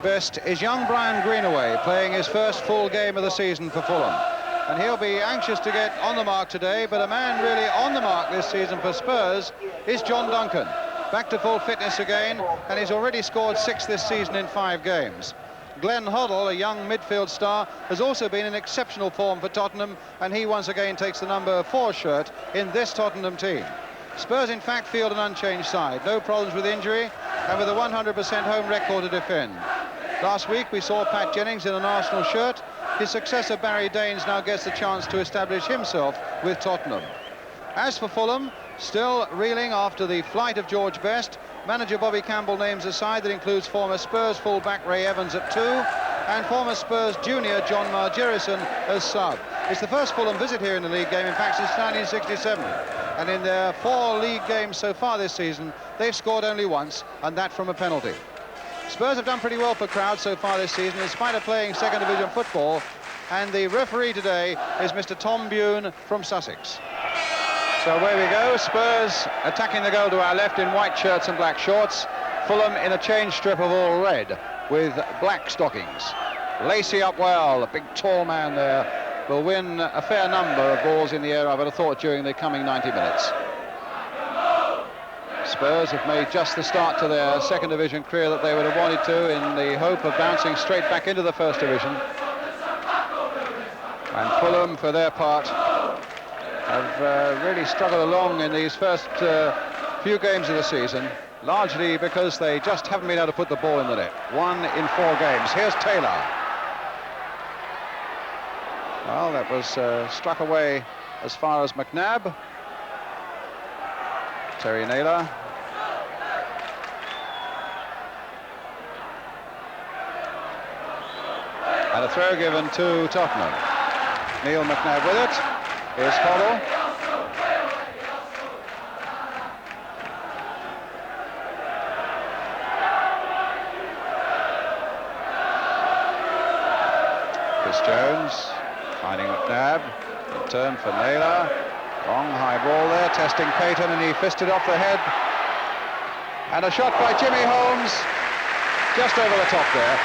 Best is young Brian Greenaway, playing his first full game of the season for Fulham. And he'll be anxious to get on the mark today, but a man really on the mark this season for Spurs is John Duncan. Back to full fitness again, and he's already scored 6 this season in 5 games. Glenn Hoddle, a young midfield star, has also been in exceptional form for Tottenham, and he once again takes the number 4 shirt in this Tottenham team. Spurs, in fact, field an unchanged side. No problems with injury, and with a 100% home record to defend. Last week, we saw Pat Jennings in an Arsenal shirt. His successor, Barry Daines, now gets the chance to establish himself with Tottenham. As for Fulham, still reeling after the flight of George Best, manager Bobby Campbell names a side that includes former Spurs full-back Ray Evans at 2 and former Spurs junior John Margerison as sub. It's the first Fulham visit here in the league game, in fact, since 1967. And in their 4 league games so far this season, they've scored only once, and that from a penalty. Spurs have done pretty well for crowds so far this season, in spite of playing second division football, and the referee today is Mr. Tom Bune from Sussex. So away we go, Spurs attacking the goal to our left in white shirts and black shorts, Fulham in a change strip of all red with black stockings. Lacey up well, a big tall man there, will win a fair number of balls in the air, I would have thought, during the coming 90 minutes. Spurs have made just the start to their second division career that they would have wanted to, in the hope of bouncing straight back into the first division. And Fulham, for their part, have really struggled along in these first few games of the season, largely because they just haven't been able to put the ball in the net. 1 in 4 games. Here's Taylor. Well, that was struck away as far as McNabb. Terry Naylor. And a throw given to Tottenham. Neil McNabb with it. Here's Hoddle. Chris Jones finding McNabb. Return for Naylor. Long high ball there, testing Payton, and he fisted off the head. And a shot by Jimmy Holmes, just over the top there.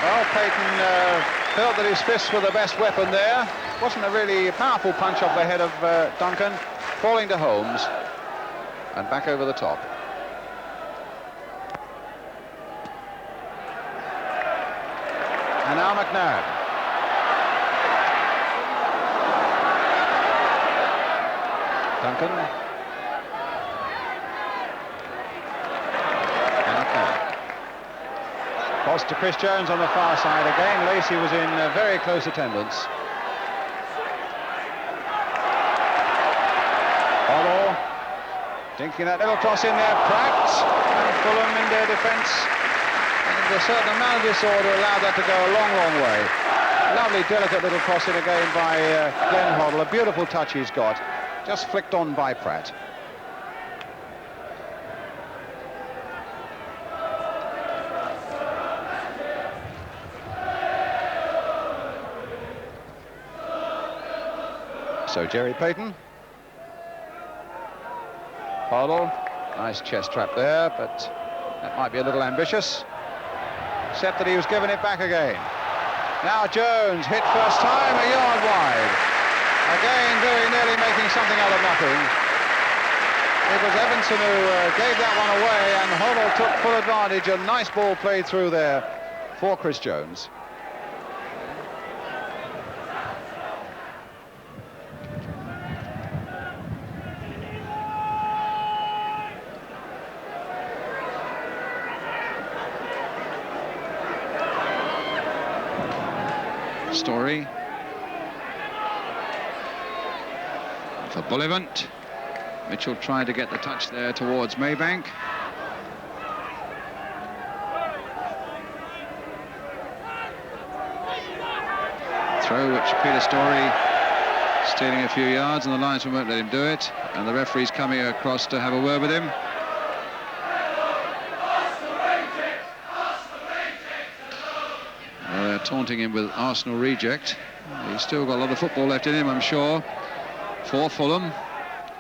Well, Payton felt that his fists were the best weapon there. Wasn't a really powerful punch off the head of Duncan, falling to Holmes, and back over the top. And now McNabb. Duncan. Cross to Chris Jones on the far side again. Lacey was in very close attendance. Hoddle dinking that little cross in there. Pratt and Fulham in their defence. And a certain amount of disorder allowed that to go a long, long way. Lovely, delicate little cross in again by Glenn Hoddle. A beautiful touch he's got. Just flicked on by Pratt. So Jerry Payton. Hoddle. Nice chest trap there, but that might be a little ambitious. Except that he was giving it back again. Now Jones hit first time, a yard wide. Again, very nearly making something out of nothing. It was Evanson who gave that one away, and Hoddle took full advantage. A nice ball played through there for Chris Jones. Story for Bullivant. Mitchell tried to get the touch there towards Maybank. Throw which Peter Story stealing a few yards, and the linesman won't let him do it, and the referee's coming across to have a word with him. Well, they're taunting him with Arsenal reject. He's still got a lot of football left in him, I'm sure, for Fulham.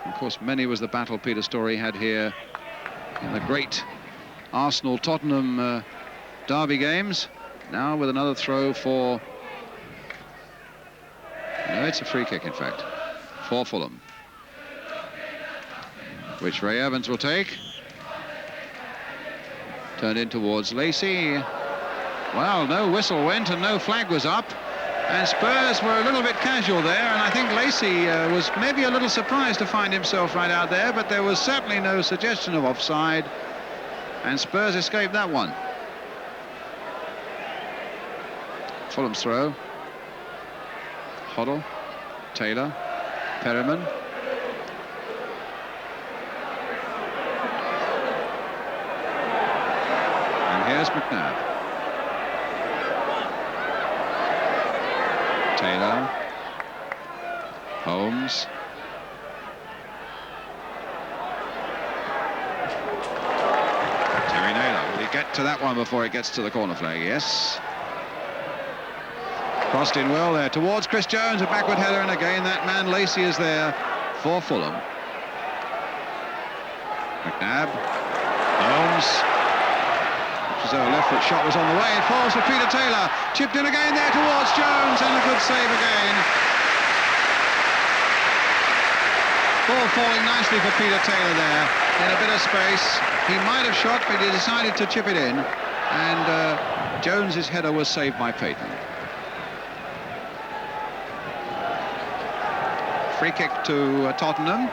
Of course, many was the battle Peter Story had here in the great Arsenal-Tottenham derby games. Now with another throw for... No, it's a free kick, in fact, for Fulham, which Ray Evans will take. Turned in towards Lacey. Well, no whistle went and no flag was up. And Spurs were a little bit casual there, and I think Lacey was maybe a little surprised to find himself right out there, but there was certainly no suggestion of offside, and Spurs escaped that one. Fulham's throw. Hoddle, Taylor, Perryman. And here's McNabb. Taylor, Holmes. Terry Naylor, will he get to that one before it gets to the corner flag? Yes. Crossed in well there towards Chris Jones, a backward header, and again that man Lacey is there for Fulham. McNabb, Holmes. His left foot shot was on the way, it falls for Peter Taylor, chipped in again there towards Jones, and a good save again. Ball falling nicely for Peter Taylor there, in a bit of space. He might have shot, but he decided to chip it in, and Jones's header was saved by Payton. Free kick to Tottenham.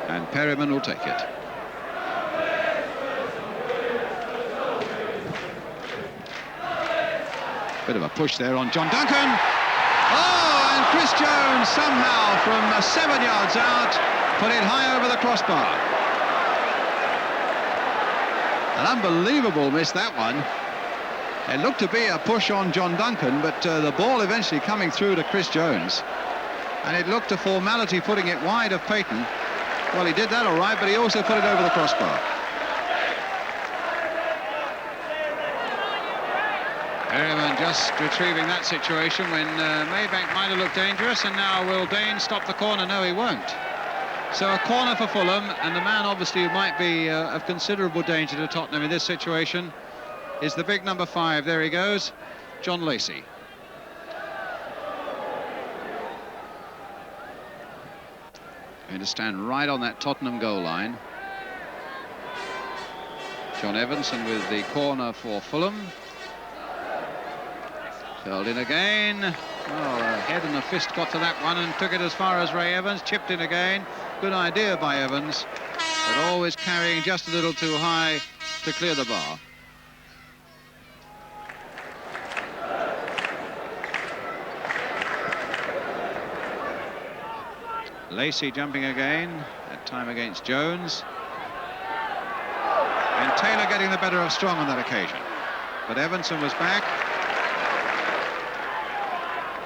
And Perryman will take it. Bit of a push there on John Duncan. Oh, and Chris Jones somehow from 7 yards out put it high over the crossbar. An unbelievable miss, that one. It looked to be a push on John Duncan, but the ball eventually coming through to Chris Jones. And it looked a formality putting it wide of Payton. Well, he did that all right, but he also put it over the crossbar. Perryman just retrieving that situation when Maybank might have looked dangerous, and now will Dane stop the corner? No, he won't. So a corner for Fulham, and the man obviously who might be of considerable danger to Tottenham in this situation is the big number 5. There he goes, John Lacey. Going to stand right on that Tottenham goal line. John Evanson with the corner for Fulham. Curled in again. Well, a head and a fist got to that one and took it as far as Ray Evans. Chipped in again. Good idea by Evans, but always carrying just a little too high to clear the bar. Lacey jumping again, that time against Jones. And Taylor getting the better of Strong on that occasion. But Evanson was back.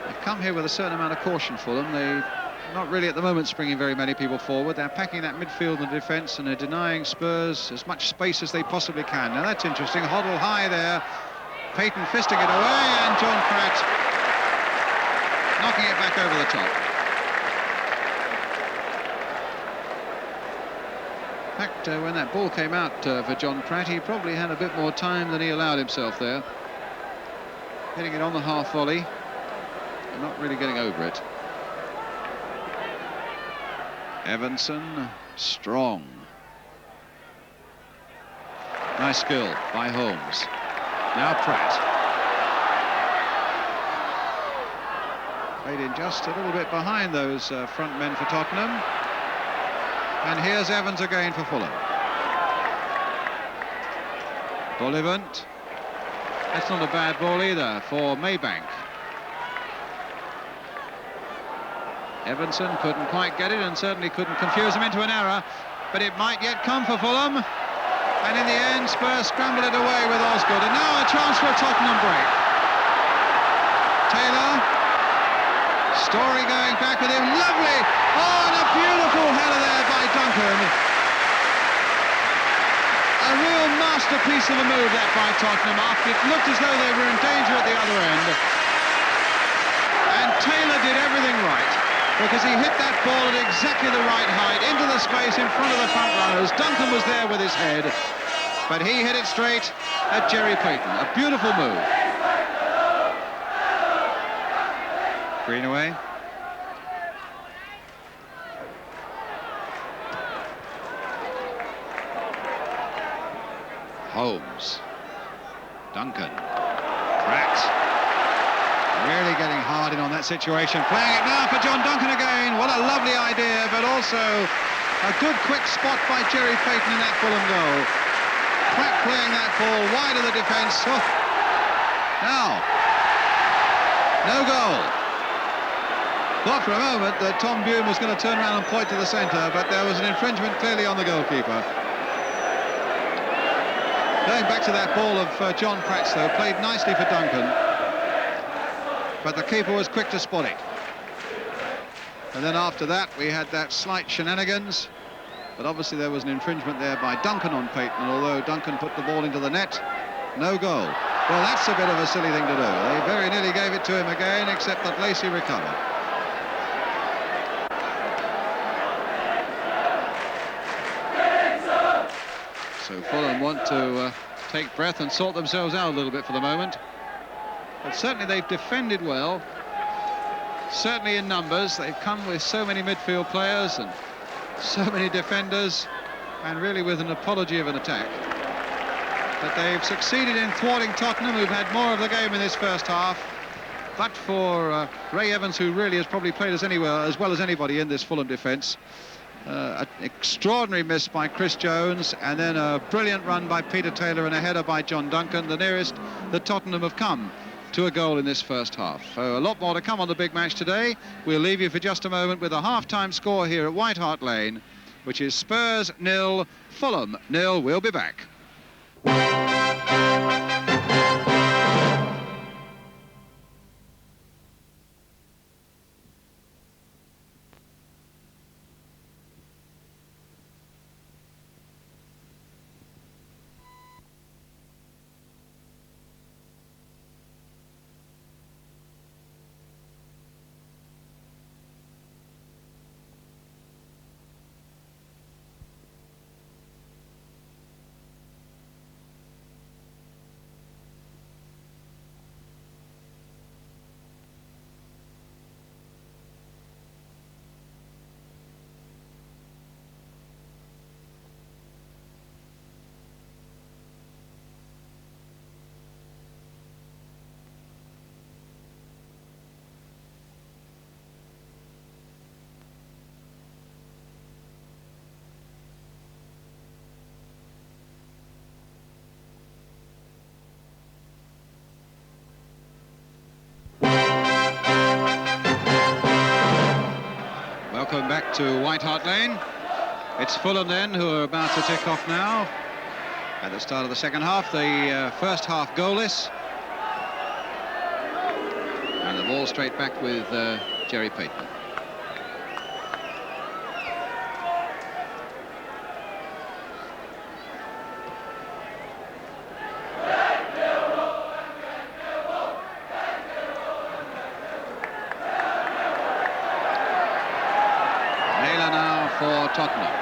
They've come here with a certain amount of caution for them. They're not really at the moment springing very many people forward. They're packing that midfield and defence, and they're denying Spurs as much space as they possibly can. Now that's interesting. Hoddle high there. Payton fisting it away, and John Pratt knocking it back over the top. In fact, when that ball came out for John Pratt, he probably had a bit more time than he allowed himself there. Hitting it on the half volley, and not really getting over it. Evanson, Strong. Nice skill by Holmes. Now Pratt. Played in just a little bit behind those front men for Tottenham. And here's Evans again for Fulham. Bullivant. That's not a bad ball either for Maybank. Evanson couldn't quite get it and certainly couldn't confuse him into an error, but it might yet come for Fulham. And in the end, Spurs scramble it away with Osgood. And now a chance for a Tottenham break. Taylor. Story going back with him. Lovely. Oh, and a beautiful header there by Duncan. A real masterpiece of a move that by Tottenham after it looked as though they were in danger at the other end. And Taylor did everything right. because he hit that ball at exactly the right height, into the space in front of the front runners. Duncan was there with his head, but he hit it straight at Jerry Payton. A beautiful move. Greenaway. Holmes. Duncan. Pratt. Really getting hard in on that situation. Playing it now for John Duncan again. What a lovely idea, but also a good quick spot by Jerry Payton in that Fulham goal. Pratt playing that ball wide of the defence. Oh. Now, no goal. Thought for a moment that Tom Bume was going to turn around and point to the centre, but there was an infringement clearly on the goalkeeper. Going back to that ball of John Pratt's, though, played nicely for Duncan, but the keeper was quick to spot it. And then after that, we had that slight shenanigans, but obviously there was an infringement there by Duncan on Payton, and although Duncan put the ball into the net, no goal. Well, that's a bit of a silly thing to do. They very nearly gave it to him again, except that Lacey recovered. So Fulham want to take breath and sort themselves out a little bit for the moment. But certainly they've defended well. Certainly in numbers. They've come with so many midfield players and so many defenders, and really with an apology of an attack. But they've succeeded in thwarting Tottenham, who've had more of the game in this first half. But for Ray Evans, who really has probably played as well as anybody in this Fulham defence. An extraordinary miss by Chris Jones, and then a brilliant run by Peter Taylor and a header by John Duncan, the nearest that Tottenham have come to a goal in this first half. So a lot more to come on the big match today. We'll leave you for just a moment with a half-time score here at White Hart Lane, which is Spurs 0, Fulham 0. We'll be back. Welcome back to White Hart Lane. It's Fulham then who are about to tick off now. At the start of the second half, the first half goalless. And the ball straight back with Jerry Payton. For Tottenham.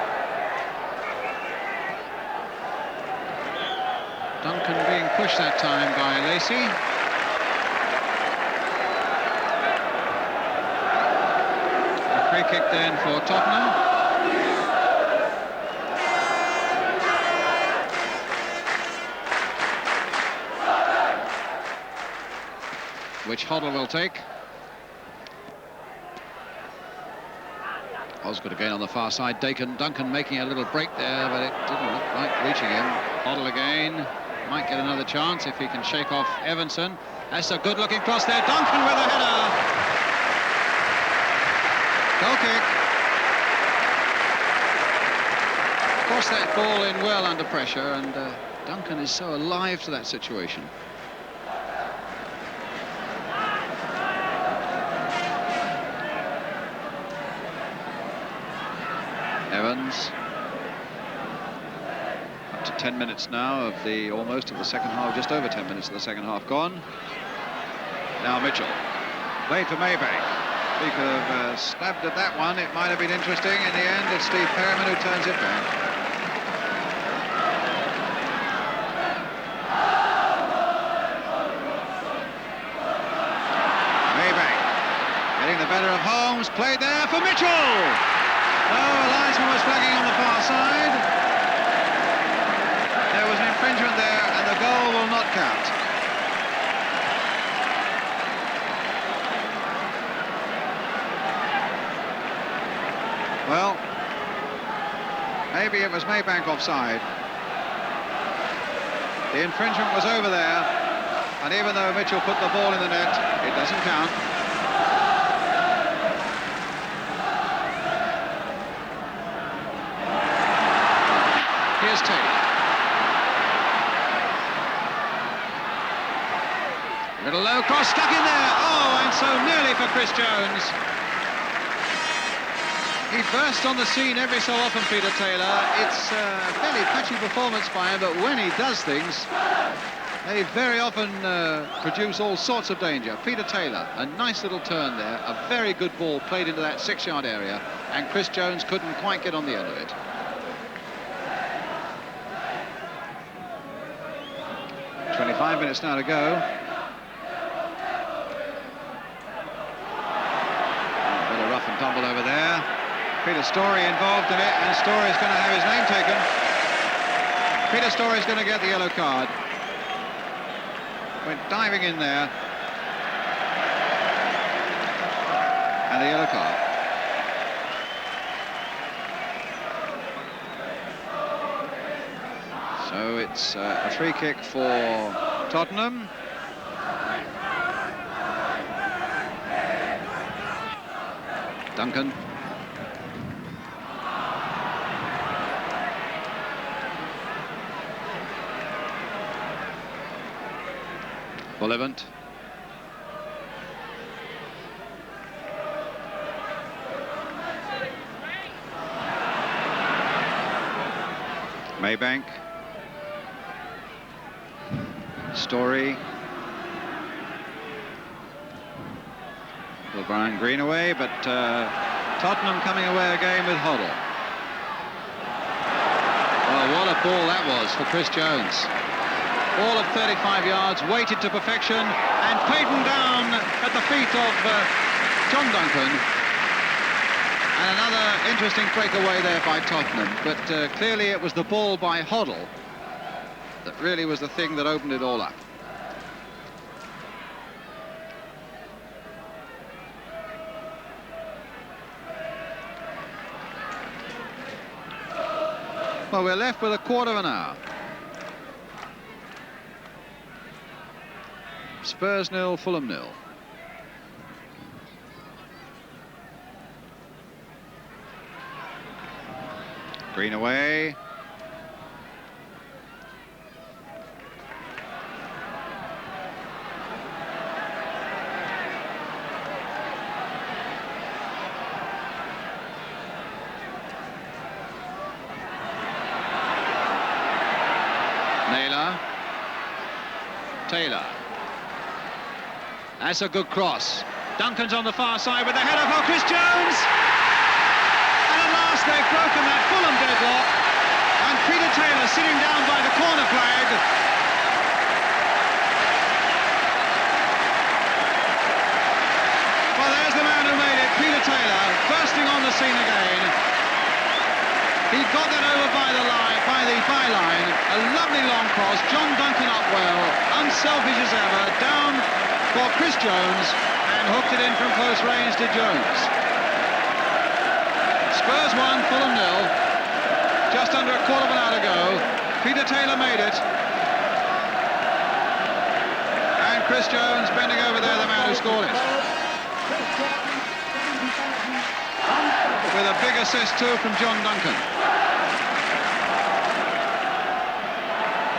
Duncan being pushed that time by Lacey. A free kick then for Tottenham. Which Hoddle will take. Osgood again on the far side. Duncan making a little break there, but it didn't look like reaching him. Hoddle again. Might get another chance if he can shake off Evanson. That's a good-looking cross there. Duncan with a header. Goal kick. Crossed that ball in well under pressure, and Duncan is so alive to that situation. Evans. Up to 10 minutes now of the almost of the second half, just over 10 minutes of the second half gone. Now Mitchell. Played for Maybank. He could have stabbed at that one. It might have been interesting. In the end, it's Steve Perryman who turns it back. Maybank getting the better of Holmes. Played there for Mitchell. No, a linesman was flagging on the far side. There was an infringement there, and the goal will not count. Well, maybe it was Maybank offside. The infringement was over there, and even though Mitchell put the ball in the net, it doesn't count. Here's Taylor. Little low cross stuck in there. Oh, and so nearly for Chris Jones. He bursts on the scene every so often, Peter Taylor. It's a fairly patchy performance by him, but when he does things, they very often produce all sorts of danger. Peter Taylor, a nice little turn there, a very good ball played into that 6-yard area, and Chris Jones couldn't quite get on the end of it. "25 minutes now to go. A bit of rough and tumble over there. Peter Storey involved in it, and Storey's going to have his name taken. Peter Storey's going to get the yellow card. Went diving in there. And the yellow card. So it's a free kick for Tottenham. Duncan. Fulham. Maybank. Storey. Brian Greenaway, but Tottenham coming away again with Hoddle. Well, what a ball that was for Chris Jones. Ball of 35 yards, weighted to perfection, and Payton down at the feet of John Duncan. And another interesting breakaway there by Tottenham, but clearly it was the ball by Hoddle that really was the thing that opened it all up. Well, we're left with a quarter of an hour. Spurs 0, Fulham 0. Greenaway. Taylor. That's a good cross. Duncan's on the far side with the header for Chris Jones. And at last they've broken that Fulham deadlock. And Peter Taylor sitting down by the corner flag. Well, there's the man who made it, Peter Taylor, bursting on the scene again. He got that over by the byline. A lovely long cross. John Duncan up well, unselfish as ever, down for Chris Jones, and hooked it in from close range to Jones. Spurs 1, Fulham 0. Just under a quarter of an hour to go. Peter Taylor made it. And Chris Jones bending over there, the man who scored it. With a big assist too from John Duncan.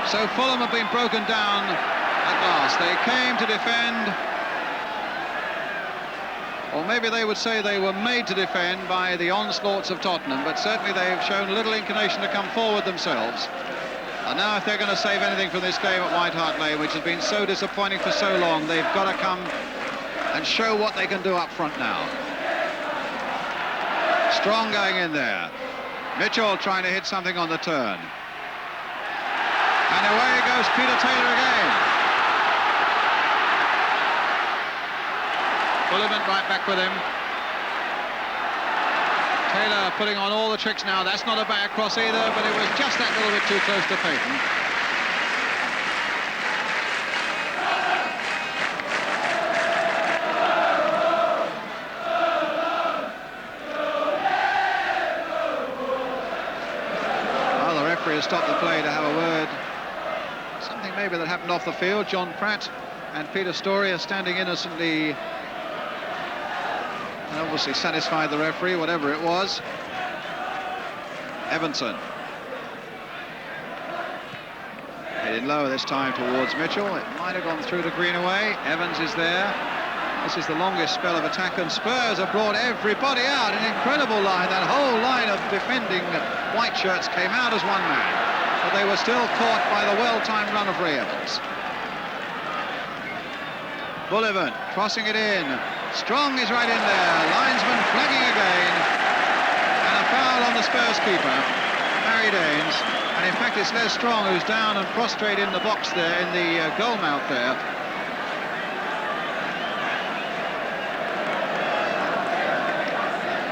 So Fulham have been broken down at last. They came to defend, or maybe they would say they were made to defend by the onslaughts of Tottenham, but certainly they've shown little inclination to come forward themselves. And now if they're going to save anything from this game at White Hart Lane, which has been so disappointing for so long, they've got to come and show what they can do up front now. Strong going in there. Mitchell trying to hit something on the turn. And away goes Peter Taylor again. Fulham right back with him. Taylor putting on all the tricks now. That's not a bad cross either, but it was just that little bit too close to Payton. Well, the referee has stopped the play to have a word. Something maybe that happened off the field. John Pratt and Peter Story are standing innocently and obviously satisfied the referee, whatever it was. Evanson. Heading low this time towards Mitchell. It might have gone through to Greenaway. Evans is there. This is the longest spell of attack, and Spurs have brought everybody out. An incredible line. That whole line of defending white shirts came out as one man, but they were still caught by the well-timed run of Ray Evans. Bullivan crossing it in. Strong is right in there. Linesman flagging again. And a foul on the Spurs keeper, Harry Danes. And in fact, it's Les Strong who's down and prostrate in the box there, in the goal mouth there.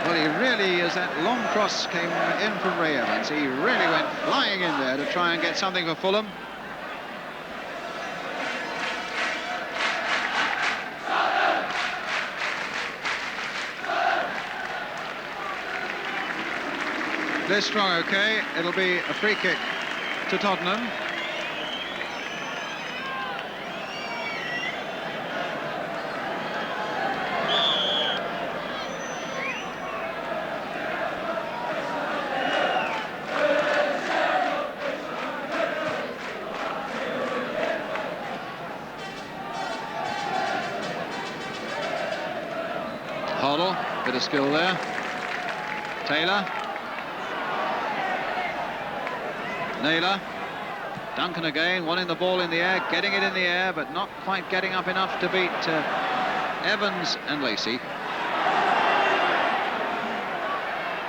Well, he really, as that long cross came in from Ray Evans, he really went flying in there to try and get something for Fulham. Les Strong, okay. It'll be a free kick to Tottenham. Hoddle, bit of skill there. Taylor. Naylor. Duncan again, wanting the ball in the air, getting it in the air, but not quite getting up enough to beat Evans and Lacey.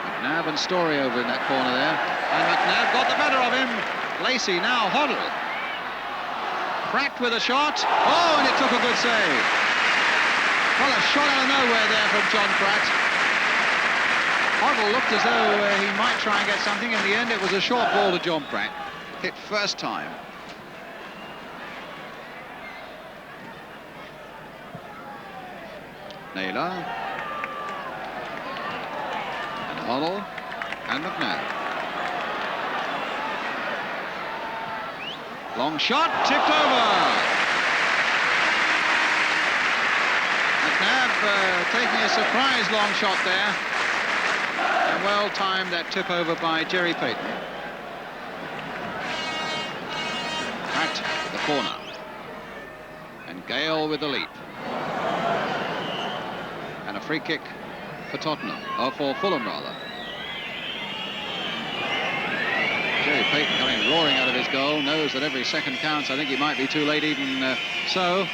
McNabb and Story over in that corner there. And McNabb got the better of him. Lacey now, Hoddle. Pratt with a shot. Oh, and it took a good save. Well, a shot out of nowhere there from John Pratt. Hoddle looked as though he might try and get something. In the end, it was a short ball to John Pratt. Hit first time. Naylor. And Hoddle. And McNabb. Long shot, tipped over. McNabb taking a surprise long shot there. And well timed that tip over by Jerry Payton. Pratt with the corner. And Gale with the leap. And a free kick for Tottenham, or for Fulham rather. Jerry Payton coming roaring out of his goal, knows that every second counts. I think he might be too late even so.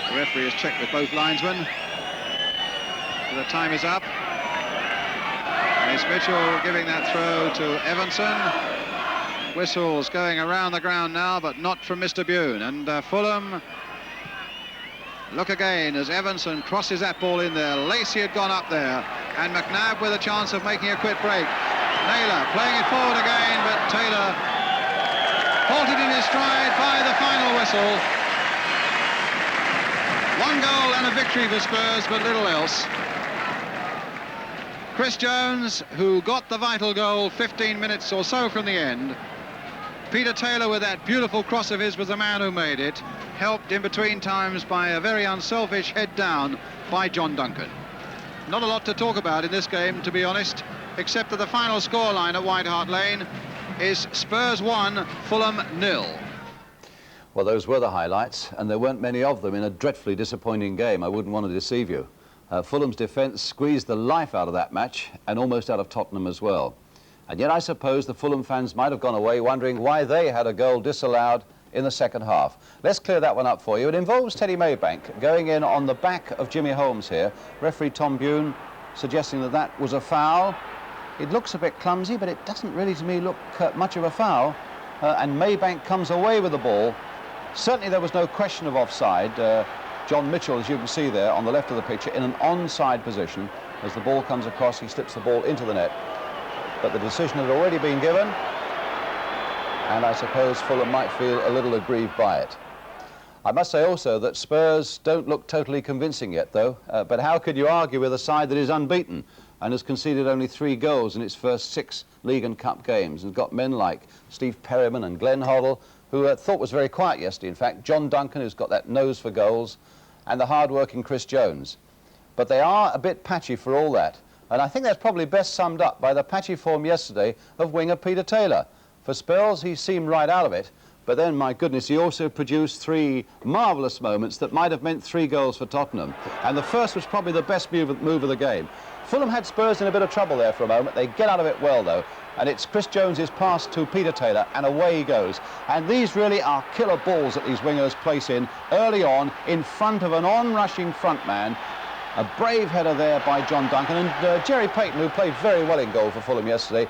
The referee has checked with both linesmen. The time is up. And it's Mitchell giving that throw to Evanson. Whistles going around the ground now, but not from Mr. Bune. And Fulham look again as Evanson crosses that ball in there. Lacey had gone up there. And McNabb with a chance of making a quick break. Naylor playing it forward again, but Taylor halted in his stride by the final whistle. One goal and a victory for Spurs, but little else. Chris Jones, who got the vital goal 15 minutes or so from the end. Peter Taylor with that beautiful cross of his was the man who made it, helped in between times by a very unselfish head down by John Duncan. Not a lot to talk about in this game, to be honest, except that the final scoreline at White Hart Lane is Spurs 1, Fulham 0. Well, those were the highlights, and there weren't many of them in a dreadfully disappointing game. I wouldn't want to deceive you. Fulham's defence squeezed the life out of that match, and almost out of Tottenham as well. And yet I suppose the Fulham fans might have gone away wondering why they had a goal disallowed in the second half. Let's clear that one up for you. It involves Teddy Maybank going in on the back of Jimmy Holmes here. Referee Tom Bune suggesting that that was a foul. It looks a bit clumsy, but it doesn't really to me look much of a foul. And Maybank comes away with the ball. Certainly there was no question of offside. John Mitchell, as you can see there on the left of the picture, in an onside position. As the ball comes across, he slips the ball into the net. But the decision had already been given, and I suppose Fulham might feel a little aggrieved by it. I must say also that Spurs don't look totally convincing yet, though. But how could you argue with a side that is unbeaten and has conceded only 3 goals in its first 6 League and Cup games, and got men like Steve Perryman and Glenn Hoddle, who thought was very quiet yesterday, in fact, John Duncan, who's got that nose for goals, and the hard-working Chris Jones. But they are a bit patchy for all that. And I think that's probably best summed up by the patchy form yesterday of winger Peter Taylor. For spells, he seemed right out of it, but then, my goodness, he also produced 3 marvellous moments that might have meant 3 goals for Tottenham. And the first was probably the best move of the game. Fulham had Spurs in a bit of trouble there for a moment. They get out of it well, though. And it's Chris Jones's pass to Peter Taylor, and away he goes. And these really are killer balls that these wingers place in early on in front of an on-rushing front man. A brave header there by John Duncan, and Jerry Payton, who played very well in goal for Fulham yesterday,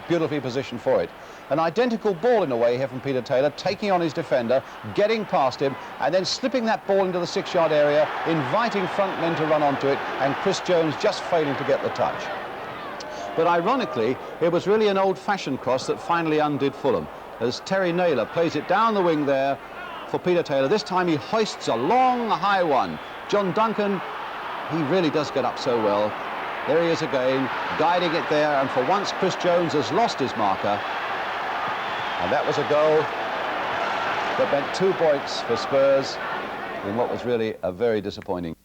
beautifully positioned for it. An identical ball in a way here from Peter Taylor, taking on his defender, getting past him, and then slipping that ball into the 6-yard area, inviting front men to run onto it, and Chris Jones just failing to get the touch. But ironically, it was really an old-fashioned cross that finally undid Fulham, as Terry Naylor plays it down the wing there for Peter Taylor. This time he hoists a long, high one. John Duncan, he really does get up so well. There he is again, guiding it there, and for once Chris Jones has lost his marker. And that was a goal that meant 2 points for Spurs in what was really a very disappointing